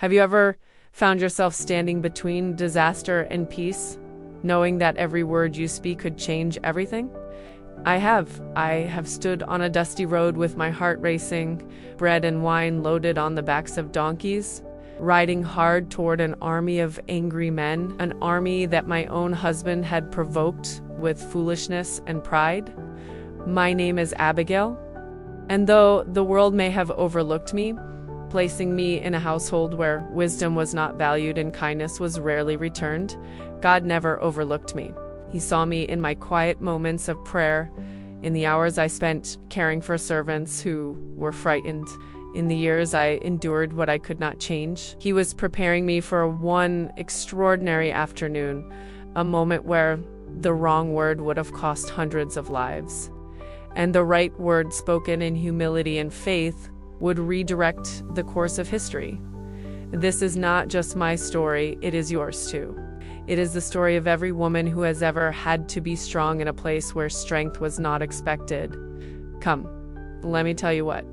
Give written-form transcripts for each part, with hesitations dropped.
Have you ever found yourself standing between disaster and peace, knowing that every word you speak could change everything? I have. I have stood on a dusty road with my heart racing, bread and wine loaded on the backs of donkeys, riding hard toward an army of angry men, an army that my own husband had provoked with foolishness and pride. My name is Abigail, and though the world may have overlooked me, placing me in a household where wisdom was not valued and kindness was rarely returned, God never overlooked me. He saw me in my quiet moments of prayer, in the hours I spent caring for servants who were frightened, in the years I endured what I could not change. He was preparing me for one extraordinary afternoon, a moment where the wrong word would have cost hundreds of lives, and the right word spoken in humility and faith would redirect the course of history. This is not just my story, it is yours too. It is the story of every woman who has ever had to be strong in a place where strength was not expected. Come, let me tell you what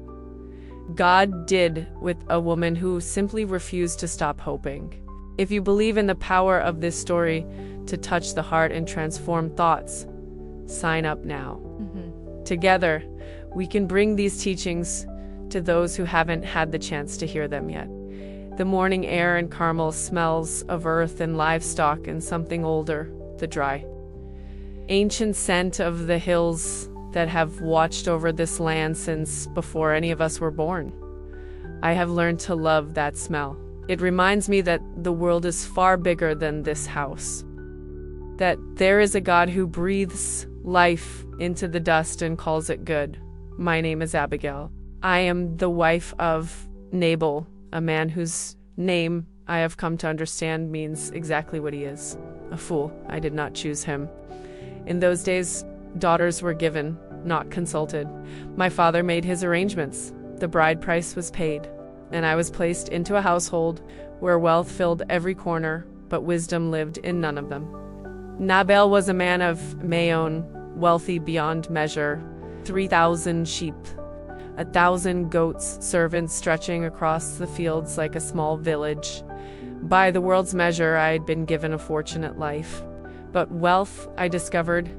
God did with a woman who simply refused to stop hoping. If you believe in the power of this story to touch the heart and transform thoughts, sign up now. Together, we can bring these teachings to those who haven't had the chance to hear them yet. The morning air in Carmel smells of earth and livestock and something older, the dry, ancient scent of the hills that have watched over this land since before any of us were born. I have learned to love that smell. It reminds me that the world is far bigger than this house, that there is a God who breathes life into the dust and calls it good. My name is Abigail. I am the wife of Nabal, a man whose name I have come to understand means exactly what he is, a fool. I did not choose him. In those days, daughters were given, not consulted. My father made his arrangements. The bride price was paid, and I was placed into a household where wealth filled every corner, but wisdom lived in none of them. Nabal was a man of Maon, wealthy beyond measure, 3,000 sheep, 1,000 goats, servants stretching across the fields like a small village. By the world's measure, I had been given a fortunate life. But wealth, I discovered,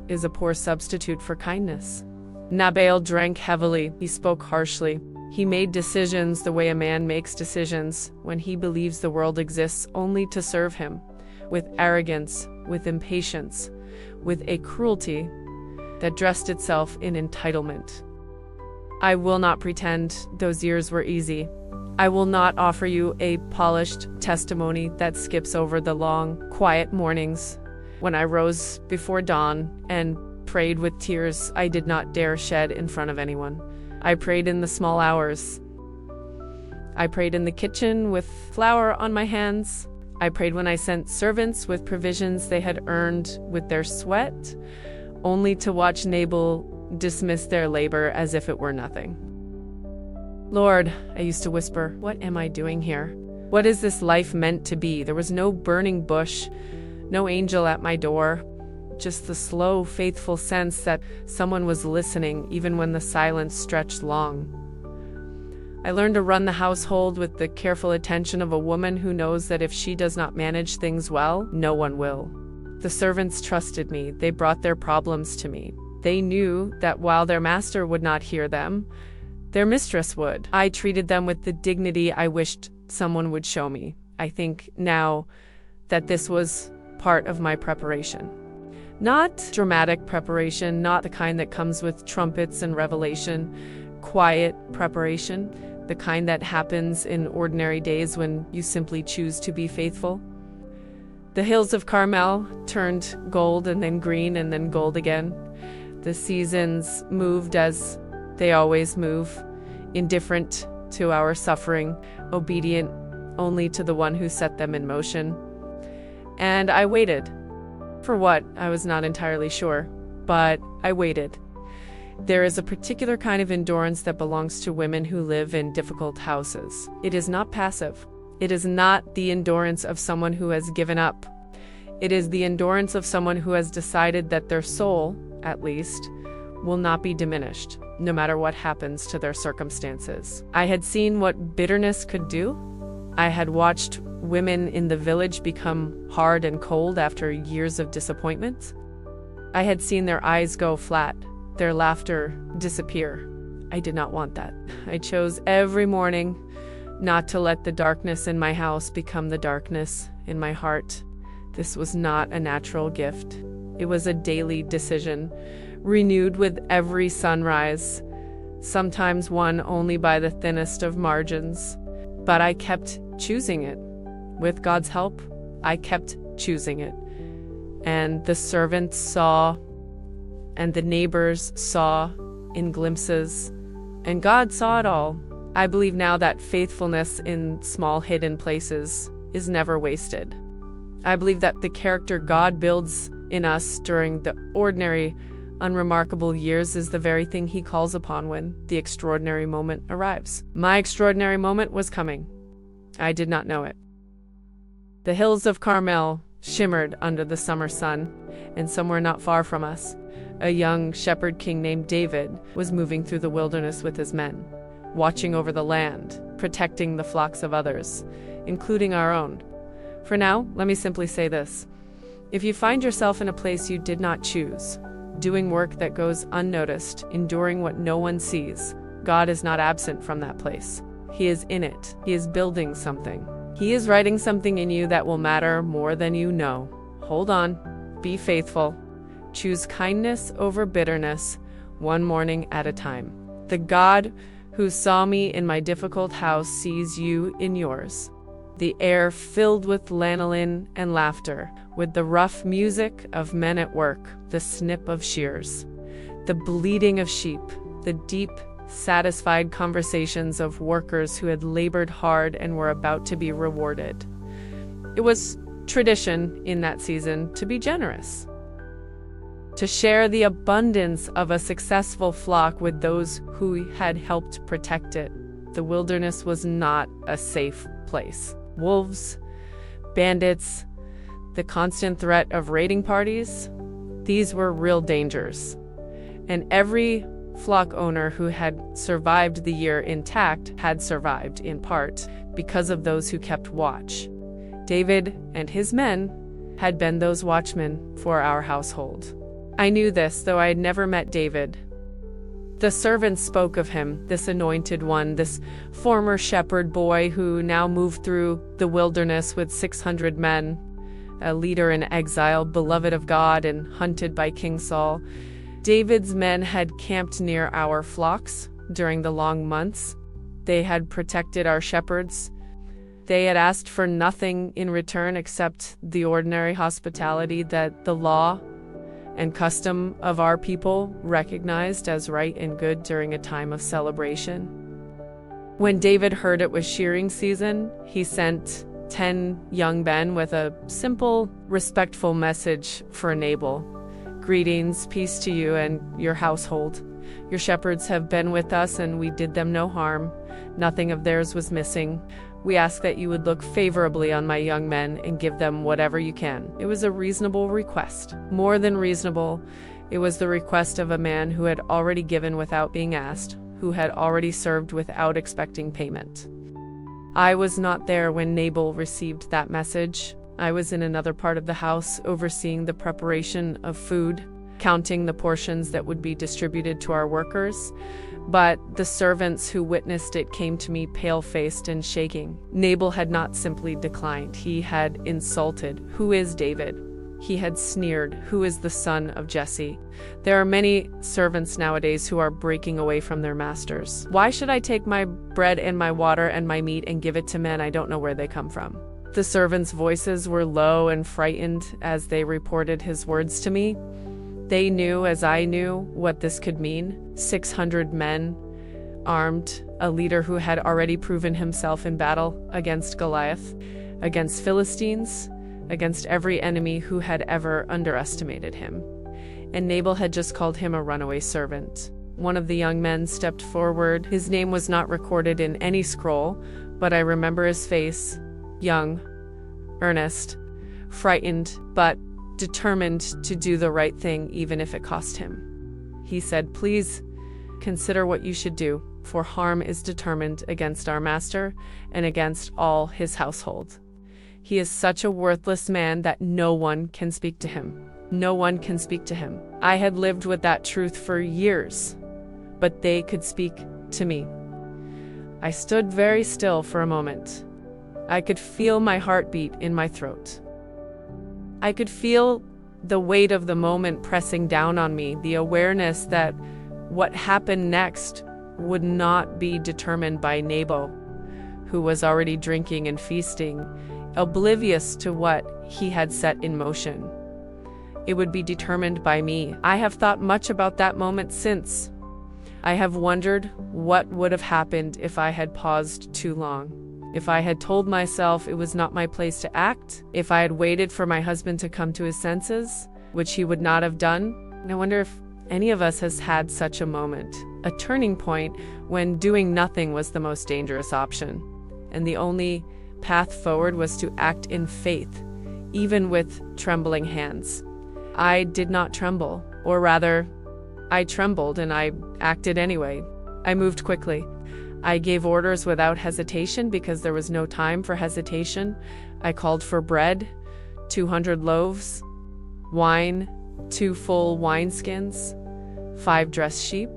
is a poor substitute for kindness. Nabal drank heavily. He spoke harshly. He made decisions the way a man makes decisions when he believes the world exists only to serve him, with arrogance, with impatience, with a cruelty that dressed itself in entitlement. I will not pretend those years were easy. I will not offer you a polished testimony that skips over the long, quiet mornings when I rose before dawn and prayed with tears I did not dare shed in front of anyone. I prayed in the small hours. I prayed in the kitchen with flour on my hands. I prayed when I sent servants with provisions they had earned with their sweat, only to watch Nabal dismiss their labor as if it were nothing. Lord, I used to whisper, what am I doing here? What is this life meant to be? There was no burning bush, no angel at my door, just the slow, faithful sense that someone was listening even when the silence stretched long. I learned to run the household with the careful attention of a woman who knows that if she does not manage things well, no one will. The servants trusted me. They brought their problems to me. They knew that while their master would not hear them, their mistress would. I treated them with the dignity I wished someone would show me. I think now that this was part of my preparation. Not dramatic preparation, not the kind that comes with trumpets and revelation, quiet preparation, the kind that happens in ordinary days when you simply choose to be faithful. The hills of Carmel turned gold and then green and then gold again. The seasons moved as they always move, indifferent to our suffering, obedient only to the one who set them in motion. And I waited. For what, I was not entirely sure, but I waited. There is a particular kind of endurance that belongs to women who live in difficult houses. It is not passive. It is not the endurance of someone who has given up. It is the endurance of someone who has decided that their soul, at least, will not be diminished, no matter what happens to their circumstances. I had seen what bitterness could do. I had watched women in the village become hard and cold after years of disappointment. I had seen their eyes go flat, their laughter disappear. I did not want that. I chose every morning not to let the darkness in my house become the darkness in my heart. This was not a natural gift. It was a daily decision, renewed with every sunrise, sometimes won only by the thinnest of margins. But I kept choosing it. With God's help, I kept choosing it. And the servants saw, and the neighbors saw in glimpses, and God saw it all. I believe now that faithfulness in small hidden places is never wasted. I believe that the character God builds in us during the ordinary, unremarkable years is the very thing He calls upon when the extraordinary moment arrives. My extraordinary moment was coming. I did not know it. The hills of Carmel shimmered under the summer sun, and somewhere not far from us, a young shepherd king named David was moving through the wilderness with his men, watching over the land, protecting the flocks of others, including our own. For now, let me simply say this. If you find yourself in a place you did not choose, doing work that goes unnoticed, enduring what no one sees, God is not absent from that place. He is in it. He is building something. He is writing something in you that will matter more than you know. Hold on. Be faithful. Choose kindness over bitterness, one morning at a time. The God who saw me in my difficult house sees you in yours. The air filled with lanolin and laughter, with the rough music of men at work, the snip of shears, the bleating of sheep, the deep, satisfied conversations of workers who had labored hard and were about to be rewarded. It was tradition in that season to be generous, to share the abundance of a successful flock with those who had helped protect it. The wilderness was not a safe place. Wolves, bandits, the constant threat of raiding parties, these were real dangers. And every flock owner who had survived the year intact had survived, in part, because of those who kept watch. David and his men had been those watchmen for our household. I knew this, though I had never met David. The servants spoke of him, this anointed one, this former shepherd boy who now moved through the wilderness with 600 men, a leader in exile, beloved of God and hunted by King Saul. David's men had camped near our flocks during the long months. They had protected our shepherds. They had asked for nothing in return except the ordinary hospitality that the law and custom of our people recognized as right and good during a time of celebration. When David heard it was shearing season, he sent 10 young men with a simple, respectful message for Nabal. Greetings, peace to you and your household. Your shepherds have been with us and we did them no harm. Nothing of theirs was missing. We ask that you would look favorably on my young men and give them whatever you can. It was a reasonable request. More than reasonable, it was the request of a man who had already given without being asked, who had already served without expecting payment. I was not there when Nabal received that message. I was in another part of the house, overseeing the preparation of food, counting the portions that would be distributed to our workers. But the servants who witnessed it came to me pale-faced and shaking. Nabal had not simply declined. He had insulted. Who is David? He had sneered. Who is the son of Jesse? There are many servants nowadays who are breaking away from their masters. Why should I take my bread and my water and my meat and give it to men I don't know where they come from? The servants' voices were low and frightened as they reported his words to me. They knew, as I knew, what this could mean. 600 men, armed, a leader who had already proven himself in battle against Goliath, against Philistines, against every enemy who had ever underestimated him. And Nabal had just called him a runaway servant. One of the young men stepped forward. His name was not recorded in any scroll, but I remember his face, young, earnest, frightened, but determined to do the right thing even if it cost him. He said, "Please consider what you should do. for harm is determined against our master and against all his household. He is such a worthless man that no one can speak to him. No one can speak to him. I had lived with that truth for years, but they could speak to me. I stood very still for a moment. I could feel my heartbeat in my throat. I could feel the weight of the moment pressing down on me, the awareness that what happened next would not be determined by Nabal, who was already drinking and feasting, oblivious to what he had set in motion. It would be determined by me. I have thought much about that moment since. I have wondered what would have happened if I had paused too long. If I had told myself it was not my place to act, if I had waited for my husband to come to his senses, which he would not have done. I wonder if any of us has had such a moment, a turning point when doing nothing was the most dangerous option, and the only path forward was to act in faith, even with trembling hands. I did not tremble, or rather, I trembled and I acted anyway. I moved quickly. I gave orders without hesitation because there was no time for hesitation. I called for bread, 200 loaves, wine, 2 full wineskins, 5 dressed sheep,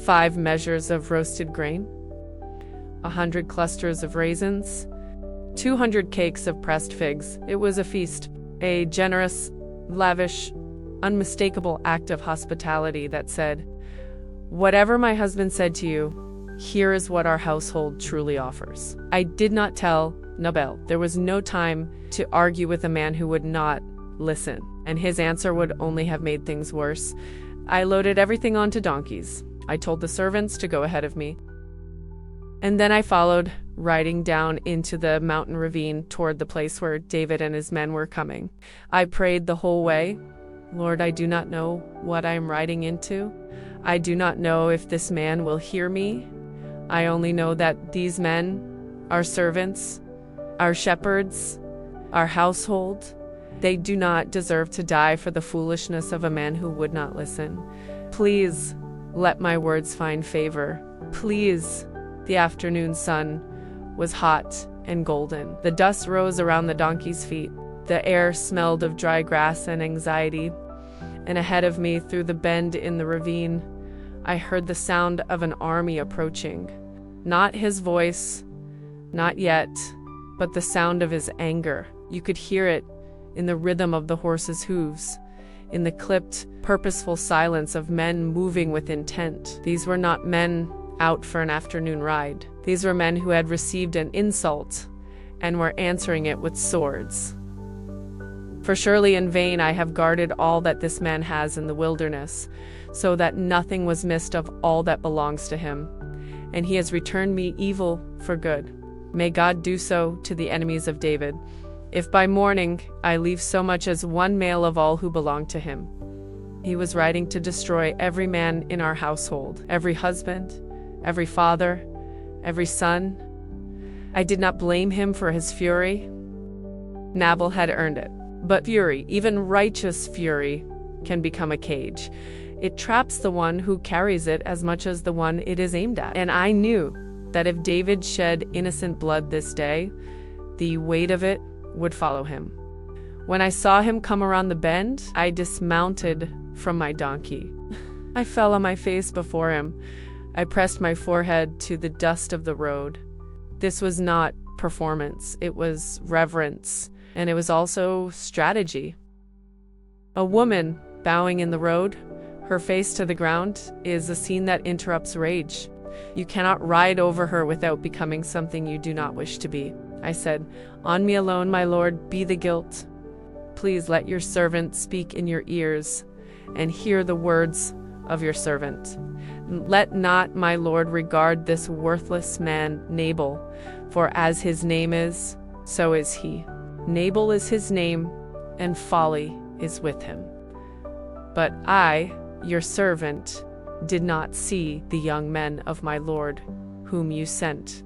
5 measures of roasted grain, 100 clusters of raisins, 200 cakes of pressed figs. It was a feast, a generous, lavish, unmistakable act of hospitality that said, "Whatever my husband said to you, here is what our household truly offers." I did not tell Nabal. There was no time to argue with a man who would not listen, and his answer would only have made things worse. I loaded everything onto donkeys. I told the servants to go ahead of me. And then I followed, riding down into the mountain ravine toward the place where David and his men were coming. I prayed the whole way, "Lord, I do not know what I am riding into. I do not know if this man will hear me. I only know that these men, our servants, our shepherds, our household, they do not deserve to die for the foolishness of a man who would not listen. Please let my words find favor. Please." The afternoon sun was hot and golden. The dust rose around the donkey's feet. The air smelled of dry grass and anxiety. And ahead of me, through the bend in the ravine, I heard the sound of an army approaching. Not his voice, not yet, but the sound of his anger. You could hear it in the rhythm of the horses' hooves, in the clipped, purposeful silence of men moving with intent. These were not men out for an afternoon ride. These were men who had received an insult and were answering it with swords. For surely in vain I have guarded all that this man has in the wilderness, so that nothing was missed of all that belongs to him. And he has returned me evil for good. May God do so to the enemies of David, if by morning I leave so much as one male of all who belong to him. He was riding to destroy every man in our household, every husband, every father, every son. I did not blame him for his fury. Nabal had earned it. But fury, even righteous fury, can become a cage. It traps the one who carries it as much as the one it is aimed at. And I knew that if David shed innocent blood this day, the weight of it would follow him. When I saw him come around the bend, I dismounted from my donkey. I fell on my face before him. I pressed my forehead to the dust of the road. This was not performance, it was reverence, and it was also strategy. A woman bowing in the road, her face to the ground, is a scene that interrupts rage. You cannot ride over her without becoming something you do not wish to be. I said, "On me alone, my lord, be the guilt. Please let your servant speak in your ears, and hear the words of your servant. Let not my lord regard this worthless man Nabal, for as his name is, so is he. Nabal is his name, and folly is with him. But I, your servant, did not see the young men of my lord, whom you sent."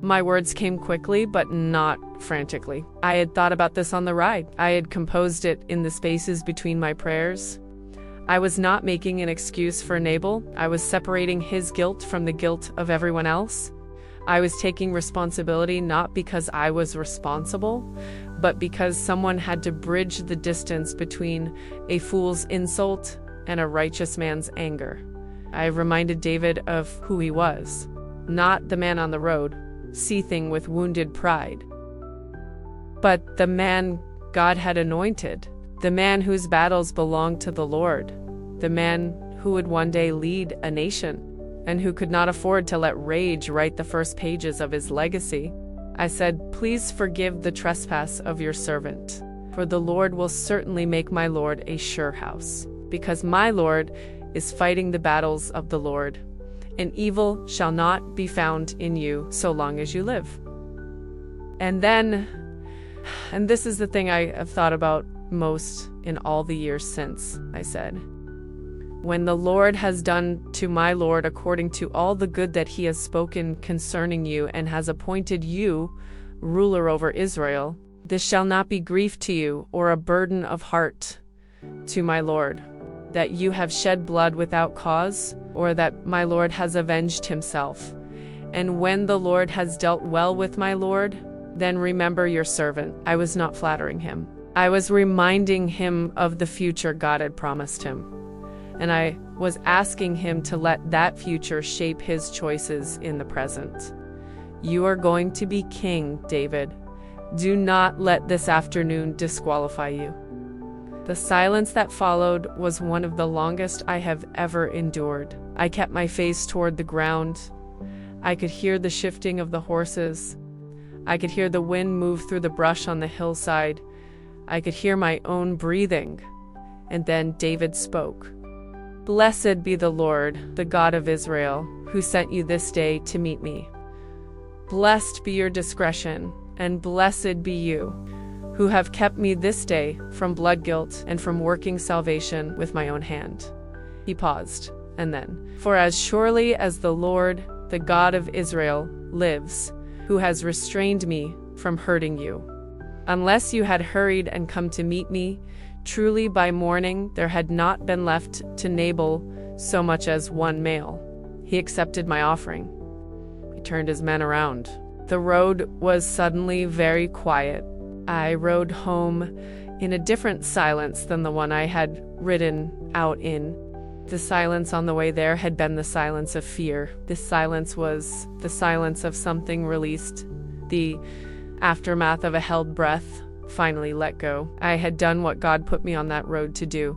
My words came quickly, but not frantically. I had thought about this on the ride. I had composed it in the spaces between my prayers. I was not making an excuse for Nabal. I was separating his guilt from the guilt of everyone else. I was taking responsibility not because I was responsible, but because someone had to bridge the distance between a fool's insult and a righteous man's anger. I reminded David of who he was, not the man on the road, seething with wounded pride, but the man God had anointed, the man whose battles belonged to the Lord, the man who would one day lead a nation, and who could not afford to let rage write the first pages of his legacy. I said, "Please forgive the trespass of your servant, for the Lord will certainly make my Lord a sure house, because my Lord is fighting the battles of the Lord, and evil shall not be found in you so long as you live." And this is the thing I have thought about most in all the years since, I said, "When the Lord has done to my Lord according to all the good that he has spoken concerning you, and has appointed you ruler over Israel, this shall not be grief to you or a burden of heart to my Lord, that you have shed blood without cause, or that my Lord has avenged himself. And when the Lord has dealt well with my Lord, then remember your servant." I was not flattering him. I was reminding him of the future God had promised him. And I was asking him to let that future shape his choices in the present. "You are going to be king, David. Do not let this afternoon disqualify you." The silence that followed was one of the longest I have ever endured. I kept my face toward the ground. I could hear the shifting of the horses. I could hear the wind move through the brush on the hillside. I could hear my own breathing. And then David spoke. "Blessed be the Lord, the God of Israel, who sent you this day to meet me. Blessed be your discretion, and blessed be you, who have kept me this day from blood guilt and from working salvation with my own hand." He paused, and then, "For as surely as the Lord, the God of Israel, lives, who has restrained me from hurting you, unless you had hurried and come to meet me, truly by morning there had not been left to Nabal so much as one male." He accepted my offering. He turned his men around. The road was suddenly very quiet. I rode home in a different silence than the one I had ridden out in. The silence on the way there had been the silence of fear. This silence was the silence of something released, the aftermath of a held breath, finally let go. I had done what God put me on that road to do.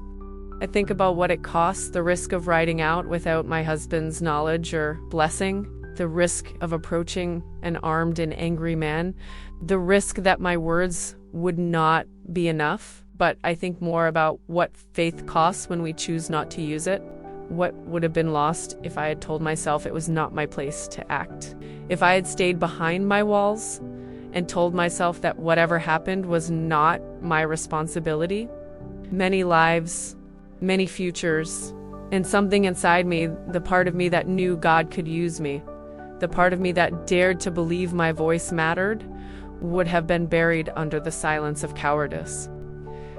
I think about what it costs, the risk of riding out without my husband's knowledge or blessing, the risk of approaching an armed and angry man, the risk that my words would not be enough. But I think more about what faith costs when we choose not to use it. What would have been lost if I had told myself it was not my place to act? If I had stayed behind my walls and told myself that whatever happened was not my responsibility? Many lives, many futures, and something inside me, the part of me that knew God could use me, the part of me that dared to believe my voice mattered, would have been buried under the silence of cowardice.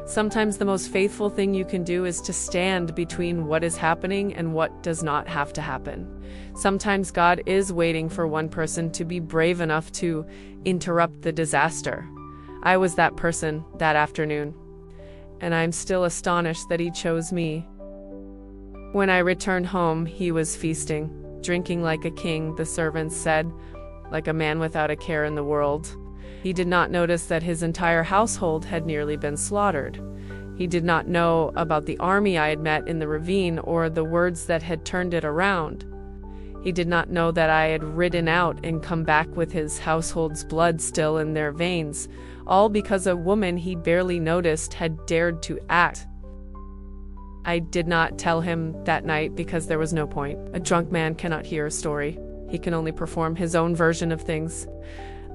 Sometimes the most faithful thing you can do is to stand between what is happening and what does not have to happen. Sometimes God is waiting for one person to be brave enough to interrupt the disaster. I was that person that afternoon, and I'm still astonished that he chose me. When I returned home, he was feasting, drinking like a king, the servants said, like a man without a care in the world. He did not notice that his entire household had nearly been slaughtered. He did not know about the army I had met in the ravine or the words that had turned it around. He did not know that I had ridden out and come back with his household's blood still in their veins, all because a woman he barely noticed had dared to act. I did not tell him that night because there was no point. A drunk man cannot hear a story. He can only perform his own version of things.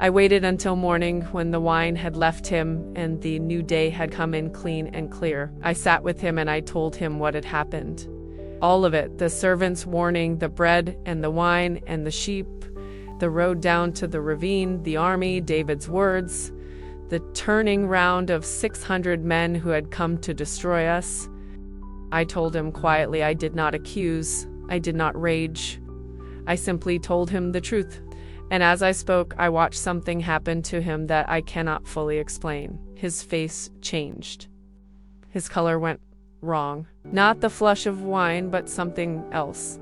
I waited until morning when the wine had left him and the new day had come in clean and clear. I sat with him and I told him what had happened. All of it, the servant's warning, the bread and the wine and the sheep, the road down to the ravine, the army, David's words, the turning round of 600 men who had come to destroy us. I told him quietly. I did not accuse. I did not rage. I simply told him the truth. And as I spoke, I watched something happen to him that I cannot fully explain. His face changed. His color went wrong. Not the flush of wine, but something else.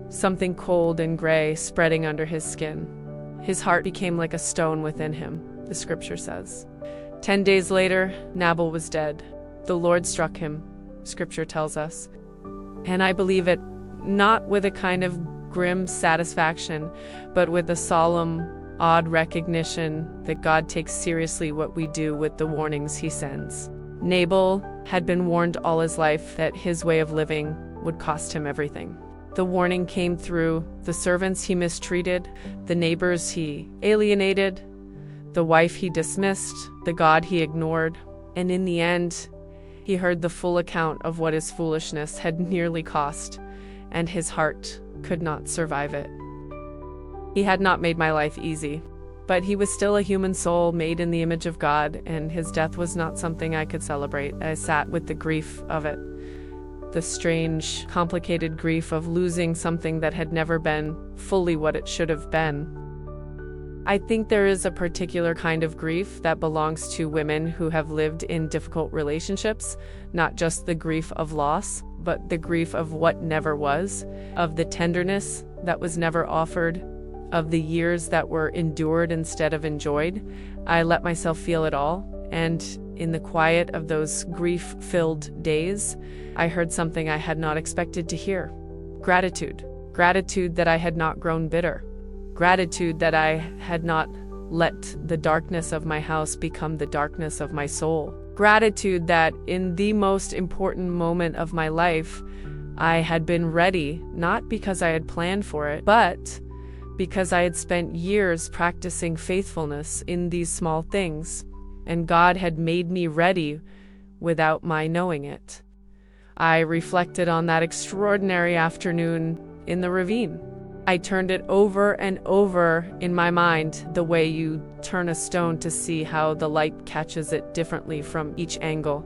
Something cold and gray spreading under his skin. His heart became like a stone within him, the scripture says. 10 days later, Nabal was dead. The Lord struck him, scripture tells us. And I believe it, not with a kind of grim satisfaction, but with a solemn, awed recognition that God takes seriously what we do with the warnings he sends. Nabal had been warned all his life that his way of living would cost him everything. The warning came through the servants he mistreated, the neighbors he alienated, the wife he dismissed, the God he ignored, and in the end, he heard the full account of what his foolishness had nearly cost, and his heart could not survive it. He had not made my life easy, but he was still a human soul made in the image of God, and his death was not something I could celebrate. I sat with the grief of it, the strange, complicated grief of losing something that had never been fully what it should have been. I think there is a particular kind of grief that belongs to women who have lived in difficult relationships, not just the grief of loss, but the grief of what never was, of the tenderness that was never offered, of the years that were endured instead of enjoyed. I let myself feel it all, and in the quiet of those grief-filled days, I heard something I had not expected to hear. Gratitude. Gratitude that I had not grown bitter. Gratitude that I had not let the darkness of my house become the darkness of my soul. Gratitude that in the most important moment of my life, I had been ready, not because I had planned for it, but because I had spent years practicing faithfulness in these small things, and God had made me ready without my knowing it. I reflected on that extraordinary afternoon in the ravine. I turned it over and over in my mind, the way you turn a stone to see how the light catches it differently from each angle.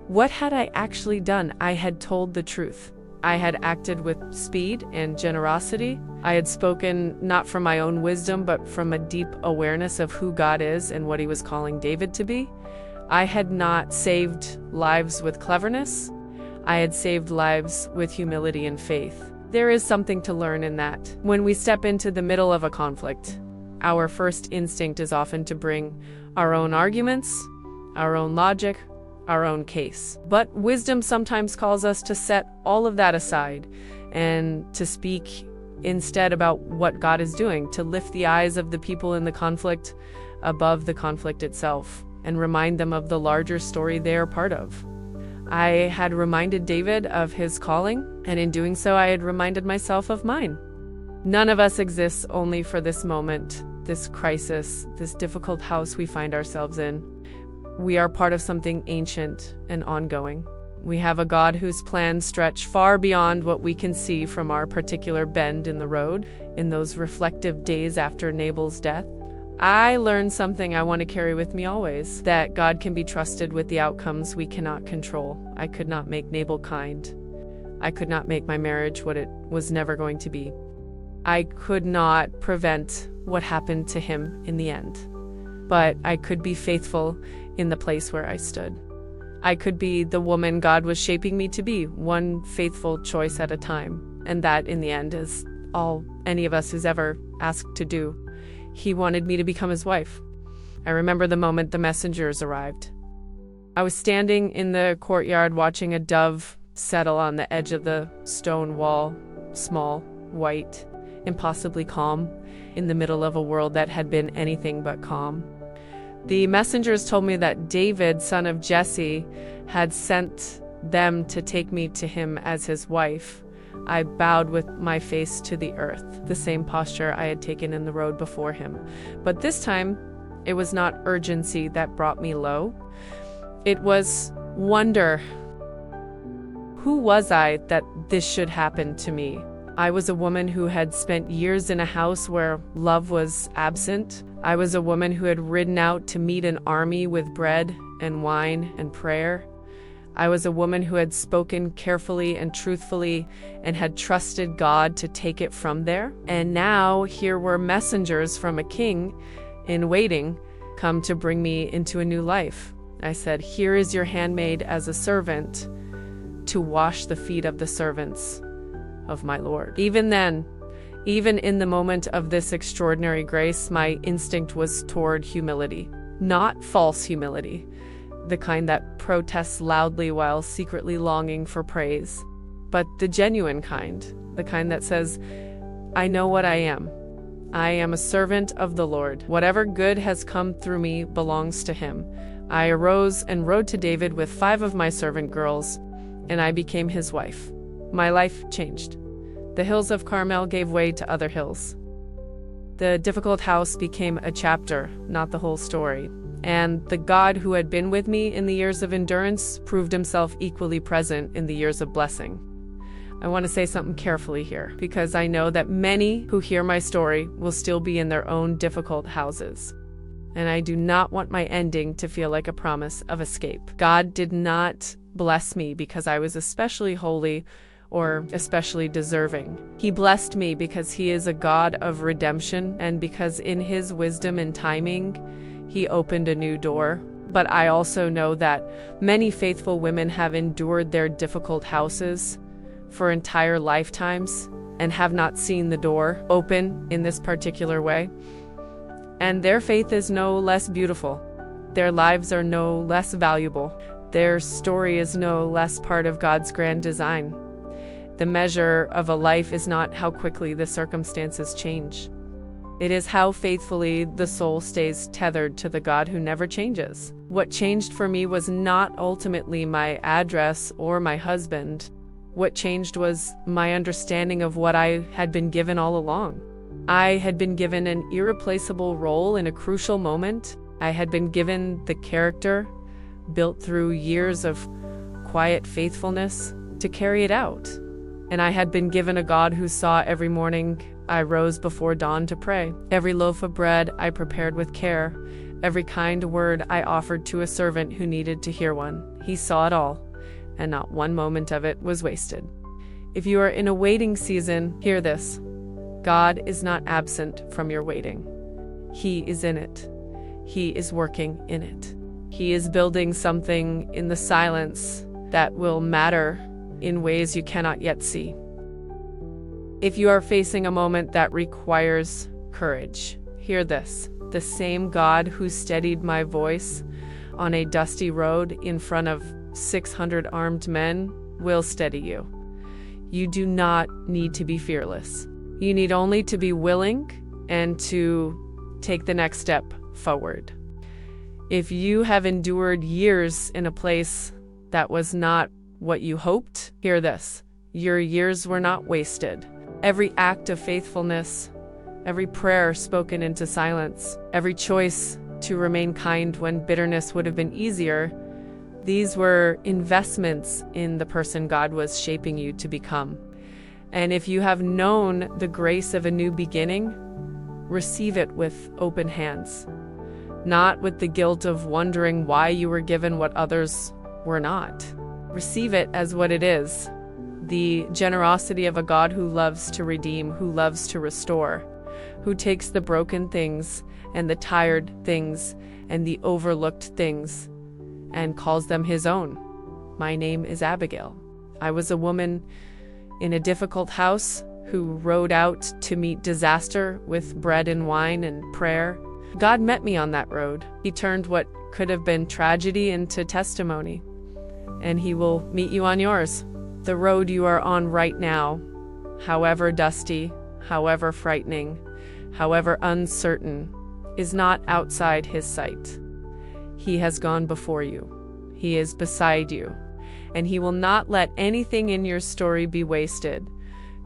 What had I actually done? I had told the truth. I had acted with speed and generosity. I had spoken not from my own wisdom, but from a deep awareness of who God is and what he was calling David to be. I had not saved lives with cleverness. I had saved lives with humility and faith. There is something to learn in that. When we step into the middle of a conflict, our first instinct is often to bring our own arguments, our own logic, our own case. But wisdom sometimes calls us to set all of that aside and to speak instead about what God is doing, to lift the eyes of the people in the conflict above the conflict itself and remind them of the larger story they are part of. I had reminded David of his calling, and in doing so, I had reminded myself of mine. None of us exists only for this moment, this crisis, this difficult house we find ourselves in. We are part of something ancient and ongoing. We have a God whose plans stretch far beyond what we can see from our particular bend in the road in those reflective days after Nabal's death. I learned something I want to carry with me always, that God can be trusted with the outcomes we cannot control. I could not make Nabal kind. I could not make my marriage what it was never going to be. I could not prevent what happened to him in the end. But I could be faithful in the place where I stood. I could be the woman God was shaping me to be, one faithful choice at a time. And that, in the end, is all any of us has ever asked to do. He wanted me to become his wife. I remember the moment the messengers arrived. I was standing in the courtyard watching a dove settle on the edge of the stone wall, small, white, impossibly calm, in the middle of a world that had been anything but calm. The messengers told me that David, son of Jesse, had sent them to take me to him as his wife. I bowed with my face to the earth, the same posture I had taken in the road before him. But this time, it was not urgency that brought me low. It was wonder. Who was I that this should happen to me? I was a woman who had spent years in a house where love was absent. I was a woman who had ridden out to meet an army with bread and wine and prayer. I was a woman who had spoken carefully and truthfully and had trusted God to take it from there. And now here were messengers from a king in waiting come to bring me into a new life. I said, "Here is your handmaid as a servant to wash the feet of the servants of my Lord." Even then, even in the moment of this extraordinary grace, my instinct was toward humility. Not false humility, the kind that protests loudly while secretly longing for praise, but the genuine kind, the kind that says, "I know what I am. I am a servant of the Lord. Whatever good has come through me belongs to him." I arose and rode to David with 5 of my servant girls, and I became his wife. My life changed. The hills of Carmel gave way to other hills. The difficult house became a chapter, not the whole story. And the God who had been with me in the years of endurance proved himself equally present in the years of blessing. I want to say something carefully here, because I know that many who hear my story will still be in their own difficult houses. And I do not want my ending to feel like a promise of escape. God did not bless me because I was especially holy or especially deserving. He blessed me because he is a God of redemption, and because in his wisdom and timing, he opened a new door. But I also know that many faithful women have endured their difficult houses for entire lifetimes and have not seen the door open in this particular way. And their faith is no less beautiful. Their lives are no less valuable. Their story is no less part of God's grand design. The measure of a life is not how quickly the circumstances change. It is how faithfully the soul stays tethered to the God who never changes. What changed for me was not ultimately my address or my husband. What changed was my understanding of what I had been given all along. I had been given an irreplaceable role in a crucial moment. I had been given the character, built through years of quiet faithfulness, to carry it out. And I had been given a God who saw every morning I rose before dawn to pray. Every loaf of bread I prepared with care. Every kind word I offered to a servant who needed to hear one. He saw it all, and not one moment of it was wasted. If you are in a waiting season, hear this. God is not absent from your waiting. He is in it. He is working in it. He is building something in the silence that will matter in ways you cannot yet see. If you are facing a moment that requires courage, hear this. The same God who steadied my voice on a dusty road in front of 600 armed men will steady you. You do not need to be fearless. You need only to be willing and to take the next step forward. If you have endured years in a place that was not what you hoped, hear this. Your years were not wasted. Every act of faithfulness, every prayer spoken into silence, every choice to remain kind when bitterness would have been easier, these were investments in the person God was shaping you to become. And if you have known the grace of a new beginning, receive it with open hands, not with the guilt of wondering why you were given what others were not. Receive it as what it is. The generosity of a God who loves to redeem, who loves to restore, who takes the broken things and the tired things and the overlooked things and calls them his own. My name is Abigail. I was a woman in a difficult house who rode out to meet disaster with bread and wine and prayer. God met me on that road. He turned what could have been tragedy into testimony, and he will meet you on yours. The road you are on right now, however dusty, however frightening, however uncertain, is not outside his sight. He has gone before you. He is beside you, and he will not let anything in your story be wasted.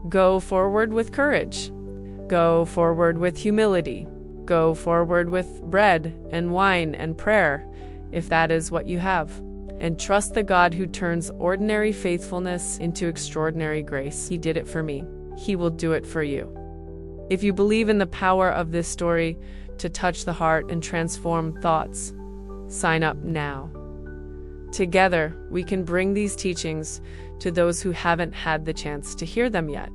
Go forward with courage. Go forward with humility. Go forward with bread and wine and prayer, if that is what you have. And trust the God who turns ordinary faithfulness into extraordinary grace. He did it for me. He will do it for you. If you believe in the power of this story to touch the heart and transform thoughts, sign up now. Together, we can bring these teachings to those who haven't had the chance to hear them yet.